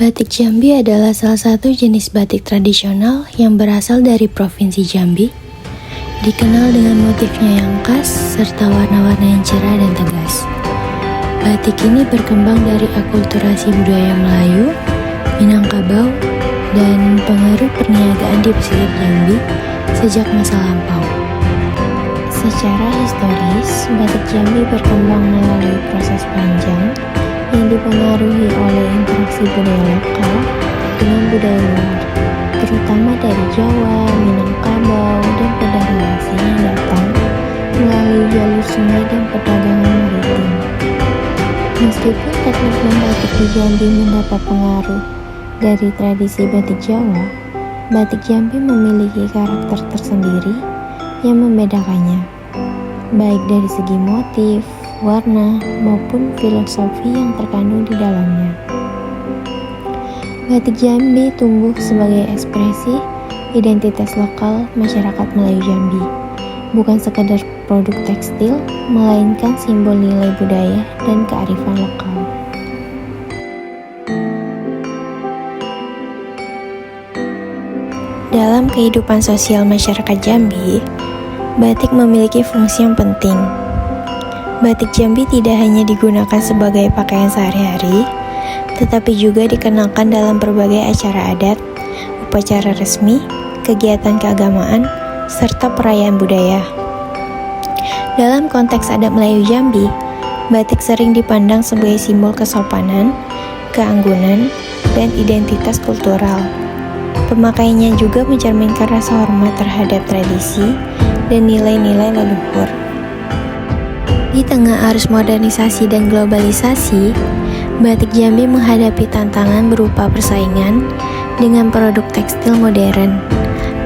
Batik Jambi adalah salah satu jenis batik tradisional yang berasal dari Provinsi Jambi. Dikenal dengan motifnya yang khas serta warna-warna yang cerah dan tegas. Batik ini berkembang dari akulturasi budaya Melayu, Minangkabau, dan pengaruh perniagaan di pesisir Jambi sejak masa lampau. Secara historis, batik Jambi berkembang melalui proses panjang yang dipengaruhi oleh interaksi budaya lokal dengan budaya luar, terutama dari Jawa, Minangkabau, dan pedagang asing yang datang melalui jalur sungai dan perdagangan maritim. Meskipun teknik membatik di Jambi mendapat pengaruh dari tradisi batik Jawa, batik Jambi memiliki karakter tersendiri yang membedakannya, baik dari segi motif, warna, maupun filosofi yang terkandung di dalamnya. Batik Jambi tumbuh sebagai ekspresi identitas lokal masyarakat Melayu Jambi, bukan sekadar produk tekstil, melainkan simbol nilai budaya dan kearifan lokal. Dalam kehidupan sosial masyarakat Jambi, batik memiliki fungsi yang penting. Batik Jambi tidak hanya digunakan sebagai pakaian sehari-hari, tetapi juga dikenakan dalam berbagai acara adat, upacara resmi, kegiatan keagamaan, serta perayaan budaya. Dalam konteks adat Melayu Jambi, batik sering dipandang sebagai simbol kesopanan, keanggunan, dan identitas kultural. Pemakaiannya juga mencerminkan rasa hormat terhadap tradisi dan nilai-nilai leluhur. Di tengah arus modernisasi dan globalisasi, batik Jambi menghadapi tantangan berupa persaingan dengan produk tekstil modern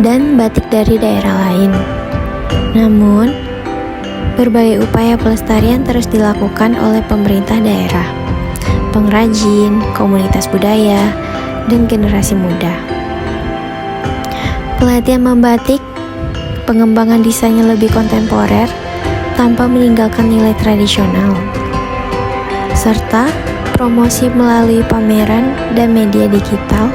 dan batik dari daerah lain. Namun, berbagai upaya pelestarian terus dilakukan oleh pemerintah daerah, pengrajin, komunitas budaya, dan generasi muda. Pelatihan membatik, pengembangan desainnya lebih kontemporer tanpa meninggalkan nilai tradisional, serta promosi melalui pameran dan media digital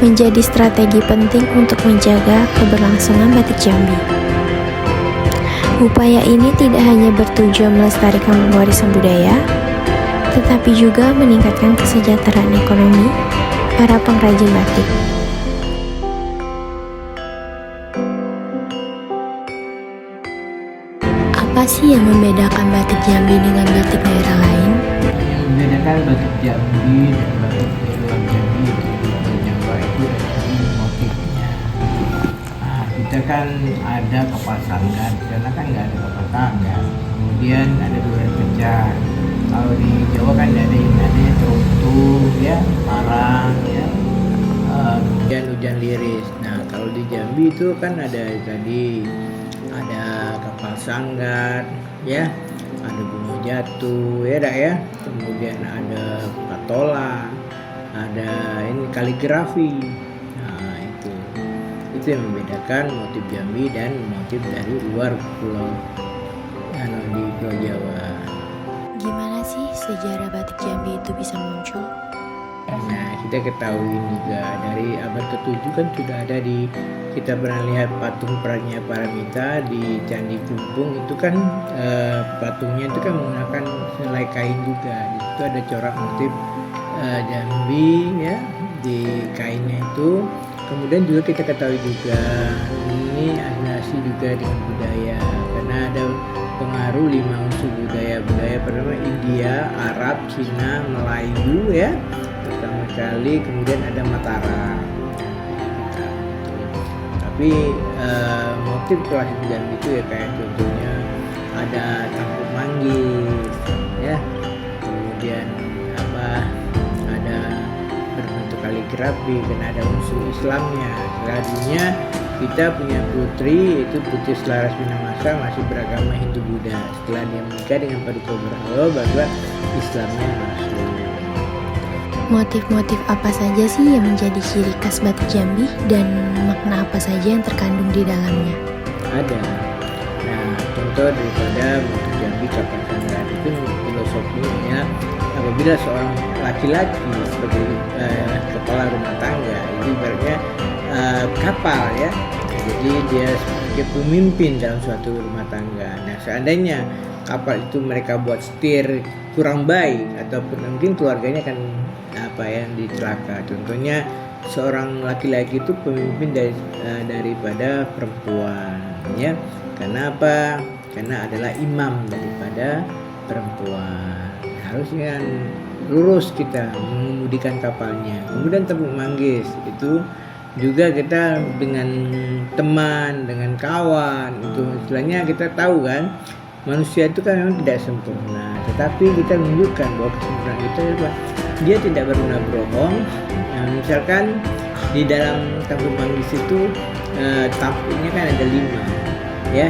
menjadi strategi penting untuk menjaga keberlangsungan batik Jambi. Upaya ini tidak hanya bertujuan melestarikan warisan budaya, tetapi juga meningkatkan kesejahteraan ekonomi para pengrajin batik. Apa sih yang membedakan batik Jambi dengan batik daerah lain? Yang membedakan batik Jambi dan batik di luar Jambi di Jawa itu adalah motifnya. Nah, kita kan ada kapal sanggar, karena kan nggak ada kapal sanggar. Kemudian ada dua pecah. Kalau di Jawa kan ada yang namanya teruntung, ya, parang, ya. Kemudian hujan liris. Nah, kalau di Jambi itu kan ada tadi ada kapal sanggar, ya, ada gunung jatuh, ya dak ya. Kemudian ada patola, ada ini kaligrafi. Nah, itu yang membedakan motif Jambi dan motif dari luar pulau, di Pulau Jawa. Gimana sih sejarah batik Jambi itu bisa muncul? Nah, kita ketahui juga dari abad ke-7 kan sudah ada kita pernah lihat patung Prajna Paramita di Candi Klumpung. Itu kan patungnya itu kan menggunakan helai kain juga. Di situ ada corak motif Jambi, ya, di kainnya itu. Kemudian juga kita ketahui juga ini asosiasi juga dengan budaya, karena ada pengaruh 5 unsur budaya pertama India, Arab, Cina, Melayu, ya, pertama kali. Kemudian ada Mataram. Tapi motif klasik Jambi itu ya kayak contohnya ada tampuk manggis, ya, kemudian ada berbentuk kaligrafi, karena ada unsur Islamnya. Selanjutnya kita punya putri, itu Putri Selaras Minamasa, masih beragama Hindu Buddha. Setelah dia menikah dengan Paduka Brahma, baru Islamnya masuk. Motif-motif apa saja sih yang menjadi ciri khas batik Jambi dan makna apa saja yang terkandung di dalamnya? Ada. Nah, contoh daripada motif Jambi kapal sanggar itu filosofinya, apabila seorang laki-laki sebagai rumah tangga, itu ibaratnya kapal ya. Jadi dia sebagai pemimpin dalam suatu rumah tangga. Nah, seandainya kapal itu mereka buat setir kurang baik, ataupun mungkin keluarganya akan dicelaka. Contohnya seorang laki-laki itu pemimpin daripada perempuan ya. Karena apa? Karena adalah imam daripada perempuan. Harusnya lurus kita mengemudikan kapalnya. Kemudian tepuk manggis itu juga kita dengan teman, dengan kawan, itu istilahnya kita tahu kan, manusia itu kan memang tidak sempurna, tetapi kita menunjukkan bahwa kesempurnaan kita dia tidak berguna bohong. Nah, misalkan di dalam tepuk manggis itu tampuknya kan ada 5 ya,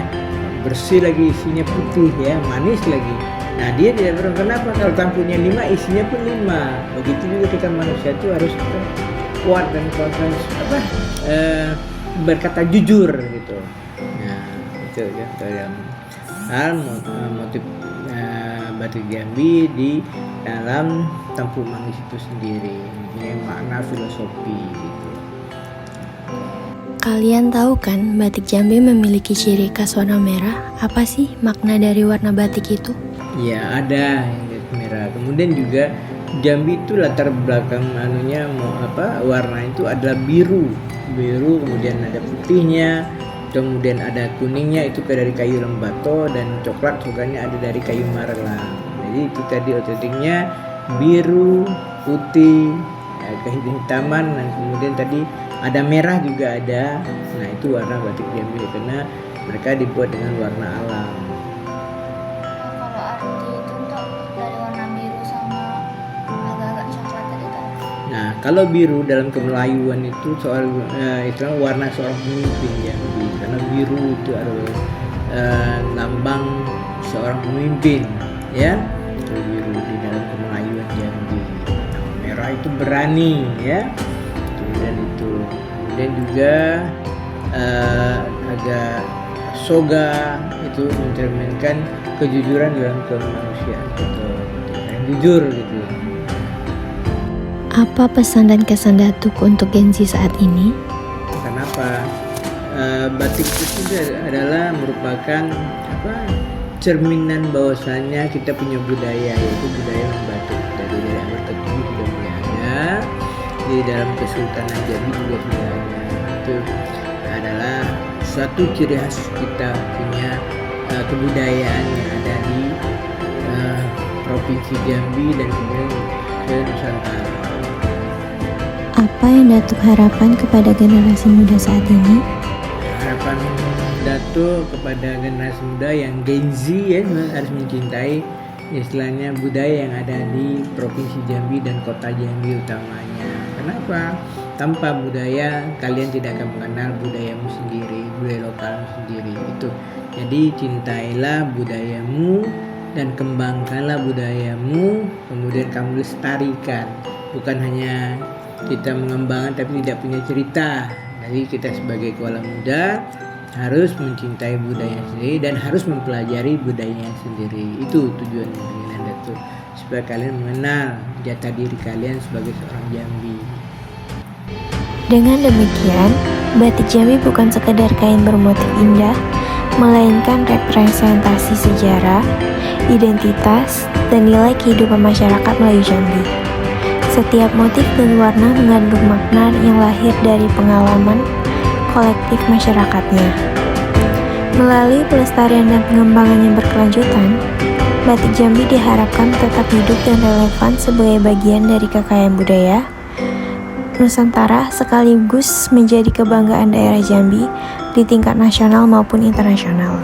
bersih lagi, isinya putih ya, manis lagi. Nah, dia tidak berguna. Kenapa? Kalau tampuknya 5, isinya pun 5. Begitu juga kita manusia itu harus kuat dan berkata jujur gitu. Nah, itu ya dalam hal motif Batik Jambi di dalam Tepuk Manggis itu sendiri, ini makna filosofi gitu. Kalian tahu kan batik Jambi memiliki ciri khas warna merah? Apa sih makna dari warna batik itu? Ya, ada yang merah. Kemudian juga Jambi itu latar belakang warna itu adalah biru, kemudian ada putihnya, kemudian ada kuningnya itu dari kayu lembato, dan coklatnya ada dari kayu marelang. Jadi itu tadi otentiknya biru, putih, kehitaman, dan kemudian tadi ada merah juga ada. Nah, itu warna batik Jambi karena mereka dibuat dengan warna alam. Kalau arti itu untuk dari warna biru sama agak-agak coklat tadi kan? Nah, kalau biru dalam kemelayuan itu soal warna seorang pemimpin Jambi, karena biru itu adalah lambang seorang pemimpin ya. Itu biru di dalam kemelayuan Jambi. Merah itu berani ya. Kemudian juga agak soga itu mencerminkan kejujuran dalam kemanusiaan gitu. Yang jujur gitu. Apa pesan dan kesan Datuk untuk Gen Z saat ini? Kenapa? Batik itu adalah merupakan cerminan bahwasannya kita punya budaya, yaitu budaya membatik. Dari abad ke-7 sudah mulai ada, di dalam Kesultanan Jambi juga sudah ada. Itu adalah suatu ciri khas kita punya kebudayaan yang ada di Provinsi Jambi dan kemudian ke Nusantara. Apa yang Datuk harapkan kepada generasi muda saat ini? Harapan Datuk kepada generasi muda yang Gen Z ya, harus mencintai istilahnya budaya yang ada di Provinsi Jambi dan Kota Jambi utamanya. Kenapa? Tanpa budaya kalian tidak akan mengenal budayamu sendiri, budaya lokalmu sendiri itu. Jadi cintailah budayamu dan kembangkanlah budayamu, kemudian kamu lestarikan. Bukan hanya kita mengembangkan tapi tidak punya cerita. Jadi kita sebagai kaula muda harus mencintai budaya sendiri dan harus mempelajari budayanya sendiri. Itu tujuan dengan Datuk, supaya kalian mengenal jati diri kalian sebagai seorang Jambi. Dengan demikian, batik Jambi bukan sekedar kain bermotif indah, melainkan representasi sejarah, identitas, dan nilai kehidupan masyarakat Melayu Jambi. Setiap motif dan warna mengandung makna yang lahir dari pengalaman kolektif masyarakatnya. Melalui pelestarian dan pengembangan yang berkelanjutan, batik Jambi diharapkan tetap hidup dan relevan sebagai bagian dari kekayaan budaya Nusantara sekaligus menjadi kebanggaan daerah Jambi di tingkat nasional maupun internasional.